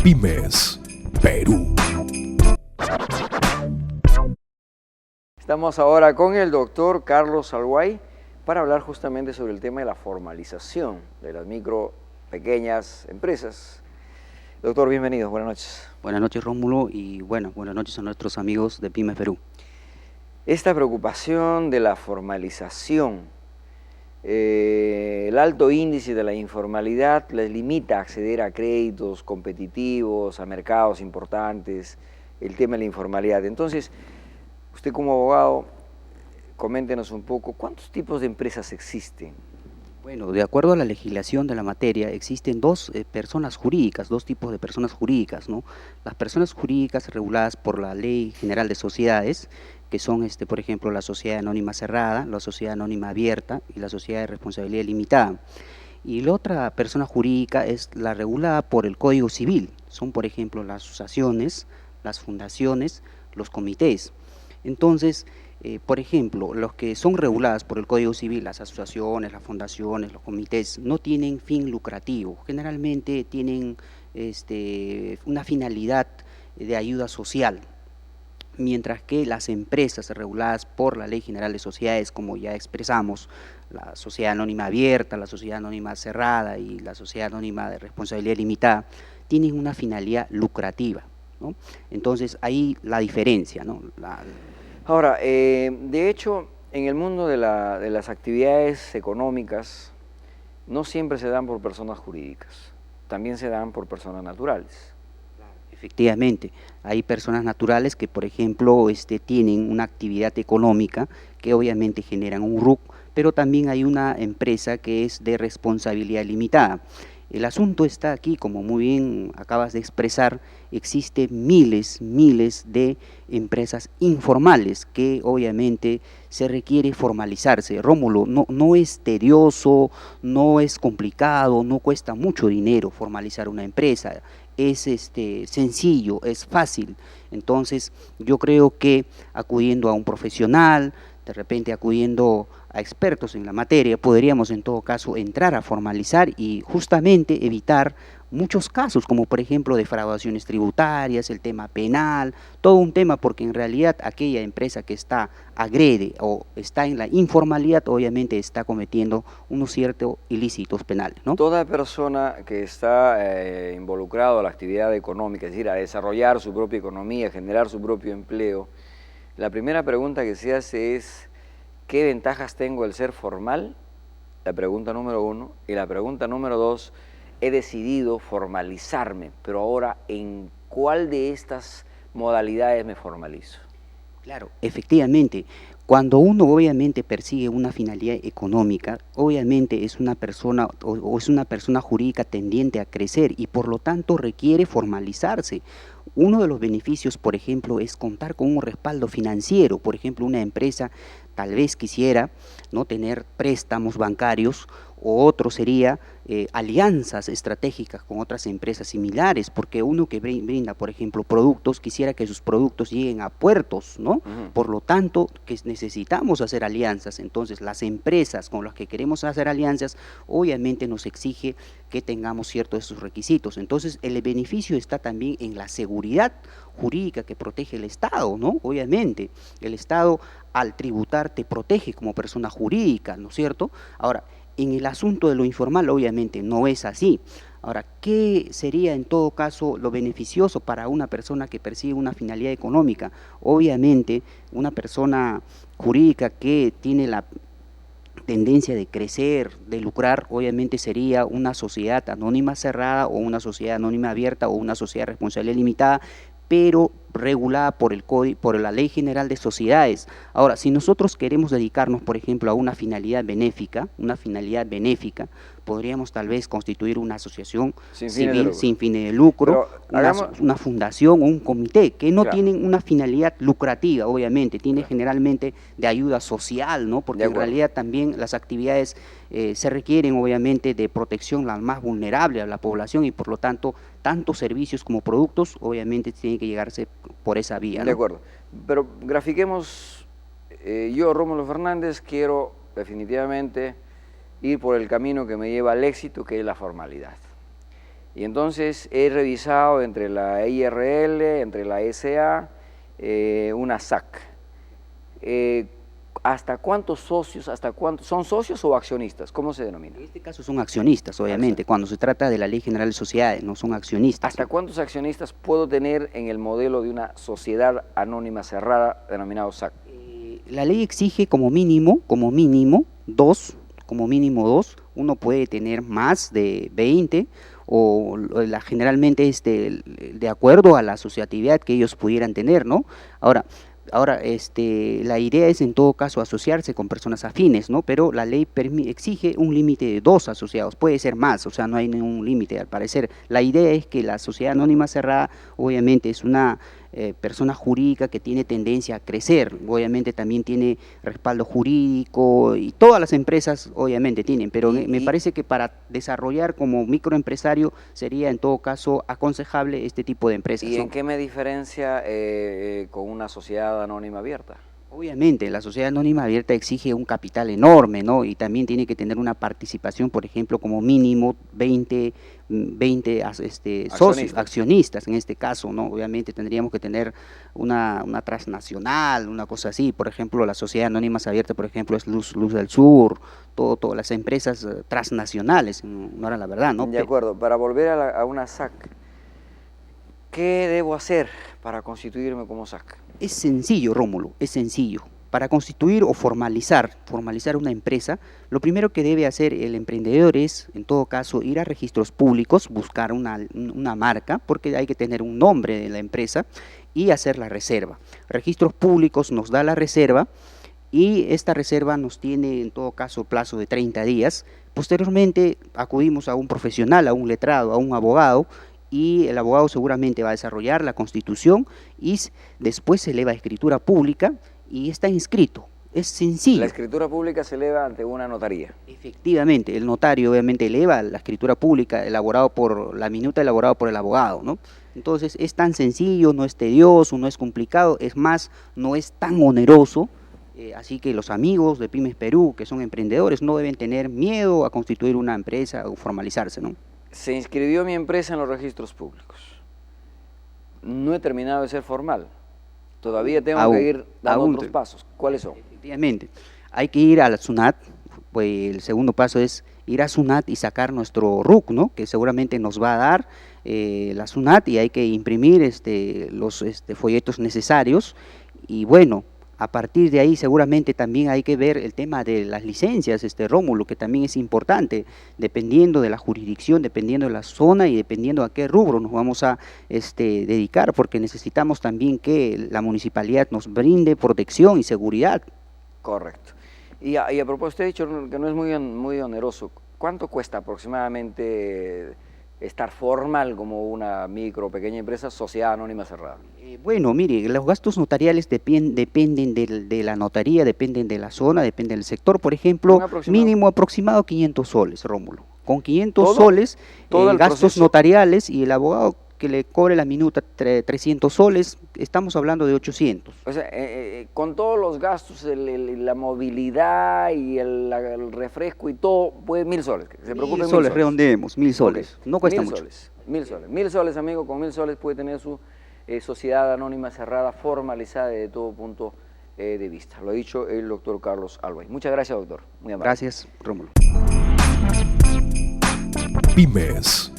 Pymes Perú. Estamos ahora con el doctor Carlos Alguay para hablar justamente sobre el tema de la formalización de las micro, pequeñas empresas. Doctor, bienvenido, buenas noches. Buenas noches, Rómulo, y buenas noches a nuestros amigos de Pymes Perú. Esta preocupación de la formalización, el alto índice de la informalidad les limita a acceder a créditos competitivos, a mercados importantes, el tema de la informalidad. Entonces, usted como abogado, coméntenos un poco, ¿cuántos tipos de empresas existen? Bueno, de acuerdo a la legislación de la materia, existen dos personas jurídicas, dos tipos de personas jurídicas, ¿no? Las personas jurídicas reguladas por la Ley General de Sociedades, que son, por ejemplo, la sociedad anónima cerrada, la sociedad anónima abierta y la sociedad de responsabilidad limitada. Y la otra persona jurídica es la regulada por el Código Civil, son, por ejemplo, las asociaciones, las fundaciones, los comités. Entonces, por ejemplo, los que son reguladas por el Código Civil, las asociaciones, las fundaciones, los comités, no tienen fin lucrativo, generalmente tienen una finalidad de ayuda social, mientras que las empresas reguladas por la Ley General de Sociedades, como ya expresamos, la sociedad anónima abierta, la sociedad anónima cerrada y la sociedad anónima de responsabilidad limitada, tienen una finalidad lucrativa, ¿no? Entonces, ahí la diferencia, ¿no? Ahora, de hecho, en el mundo de las actividades económicas, no siempre se dan por personas jurídicas, también se dan por personas naturales. Efectivamente, hay personas naturales que, por ejemplo, tienen una actividad económica que obviamente generan un RUC, pero también hay una empresa que es de responsabilidad limitada. El asunto está aquí, como muy bien acabas de expresar, existen miles de empresas informales que obviamente se requiere formalizarse. Rómulo, no es tedioso, no es complicado, no cuesta mucho dinero formalizar una empresa, es sencillo, es fácil. Entonces yo creo que acudiendo a un profesional, de repente acudiendo a expertos en la materia, podríamos en todo caso entrar a formalizar y justamente evitar muchos casos, como por ejemplo defraudaciones tributarias, el tema penal, todo un tema, porque en realidad aquella empresa que agrede o está en la informalidad, obviamente está cometiendo unos ciertos ilícitos penales, ¿no? Toda persona que está involucrada a la actividad económica, es decir, a desarrollar su propia economía, generar su propio empleo, la primera pregunta que se hace es, ¿qué ventajas tengo al ser formal? La pregunta número 1. Y la pregunta número 2, he decidido formalizarme, pero ahora, ¿en cuál de estas modalidades me formalizo? Claro, efectivamente. Cuando uno obviamente persigue una finalidad económica, obviamente es una persona o es una persona jurídica tendiente a crecer y por lo tanto requiere formalizarse. Uno de los beneficios, por ejemplo, es contar con un respaldo financiero. Por ejemplo, una empresa tal vez quisiera no tener préstamos bancarios, o otro sería alianzas estratégicas con otras empresas similares, porque uno que brinda, por ejemplo, productos, quisiera que sus productos lleguen a puertos, ¿no? Por lo tanto, que necesitamos hacer alianzas. Entonces, las empresas con las que queremos hacer alianzas, obviamente nos exige que tengamos ciertos de esos requisitos. Entonces, el beneficio está también en la seguridad jurídica que protege el Estado, ¿no? Obviamente, el Estado al tributar te protege como persona jurídica, ¿no es cierto? Ahora, en el asunto de lo informal, obviamente, no es así. Ahora, ¿qué sería en todo caso lo beneficioso para una persona que persigue una finalidad económica? Obviamente, una persona jurídica que tiene la tendencia de crecer, de lucrar, obviamente sería una sociedad anónima cerrada o una sociedad anónima abierta o una sociedad de responsabilidad limitada, pero regulada por la Ley General de Sociedades. Ahora, si nosotros queremos dedicarnos, por ejemplo, a una finalidad benéfica, podríamos tal vez constituir una asociación civil sin fines de lucro, una fundación o un comité, que no tienen una finalidad lucrativa, obviamente, tiene generalmente de ayuda social, ¿no? Porque en realidad también las actividades se requieren, obviamente, de protección la más vulnerable a la población y por lo tanto, tanto servicios como productos, obviamente, tienen que llegarse por esa vía, ¿no? De acuerdo, pero grafiquemos, yo, Rómulo Fernández, quiero definitivamente ir por el camino que me lleva al éxito, que es la formalidad. Y entonces he revisado entre la IRL, entre la SA, una SAC. ¿Hasta cuántos socios, son socios o accionistas? ¿Cómo se denomina? En este caso son accionistas, obviamente, cuando se trata de la Ley General de Sociedades, no son accionistas. ¿Hasta cuántos accionistas puedo tener en el modelo de una sociedad anónima cerrada denominado SAC? La ley exige como mínimo dos, uno puede tener más de 20 o generalmente de acuerdo a la asociatividad que ellos pudieran tener, ¿no? Ahora, la idea es en todo caso asociarse con personas afines, ¿no? Pero la ley exige un límite de 2 asociados, puede ser más, o sea, no hay ningún límite al parecer. La idea es que la sociedad anónima cerrada obviamente es una persona jurídica que tiene tendencia a crecer, obviamente también tiene respaldo jurídico y todas las empresas obviamente tienen, pero me parece que para desarrollar como microempresario sería en todo caso aconsejable este tipo de empresas. ¿Y ¿no? en qué me diferencia con una sociedad anónima abierta? Obviamente, la sociedad anónima abierta exige un capital enorme, ¿no? Y también tiene que tener una participación, por ejemplo, como mínimo 20 socios, accionistas en este caso, ¿no? Obviamente tendríamos que tener una transnacional, una cosa así. Por ejemplo, la sociedad anónima abierta, por ejemplo, es Luz del Sur, todas las empresas transnacionales, no era la verdad, ¿no? De acuerdo, para volver a una SAC, ¿qué debo hacer para constituirme como SAC? Es sencillo, Rómulo, es sencillo. Para constituir o formalizar una empresa, lo primero que debe hacer el emprendedor es, en todo caso, ir a registros públicos, buscar una marca, porque hay que tener un nombre de la empresa, y hacer la reserva. Registros públicos nos da la reserva, y esta reserva nos tiene, en todo caso, plazo de 30 días. Posteriormente, acudimos a un profesional, a un letrado, a un abogado, y el abogado seguramente va a desarrollar la constitución y después se eleva a escritura pública y está inscrito. Es sencillo. La escritura pública se eleva ante una notaría. Efectivamente, el notario obviamente eleva la escritura pública la minuta elaborada por el abogado, ¿no? Entonces es tan sencillo, no es tedioso, no es complicado, es más, no es tan oneroso. Así que los amigos de Pymes Perú, que son emprendedores, no deben tener miedo a constituir una empresa o formalizarse, ¿no? Se inscribió mi empresa en los registros públicos. No he terminado de ser formal. Todavía tengo que ir dando otros pasos. ¿Cuáles son? Efectivamente. Hay que ir a la SUNAT. Pues el segundo paso es ir a SUNAT y sacar nuestro RUC, ¿no? Que seguramente nos va a dar la SUNAT, y hay que imprimir los folletos necesarios. Y bueno, a partir de ahí seguramente también hay que ver el tema de las licencias, Rómulo, que también es importante, dependiendo de la jurisdicción, dependiendo de la zona y dependiendo a qué rubro nos vamos a dedicar, porque necesitamos también que la municipalidad nos brinde protección y seguridad. Correcto. Y a propósito, he dicho que no es muy oneroso. ¿Cuánto cuesta aproximadamente estar formal como una micro o pequeña empresa, sociedad anónima cerrada? Bueno, mire, los gastos notariales dependen de la notaría, dependen de la zona, dependen del sector. Por ejemplo, mínimo aproximado 500 soles, Rómulo. Con 500 soles, gastos notariales y el abogado que le cobre la minuta 300 soles, estamos hablando de 800. O sea, con todos los gastos, la movilidad y el refresco y todo, pues 1000 soles. Se preocupen, 1000 soles, redondeemos, 1000 soles. Okay. No cuesta mucho. 1000 soles, amigo, con 1000 soles puede tener su sociedad anónima cerrada, formalizada de todo punto de vista. Lo ha dicho el doctor Carlos Alway. Muchas gracias, doctor. Muy amable. Gracias, Rómulo. Pymes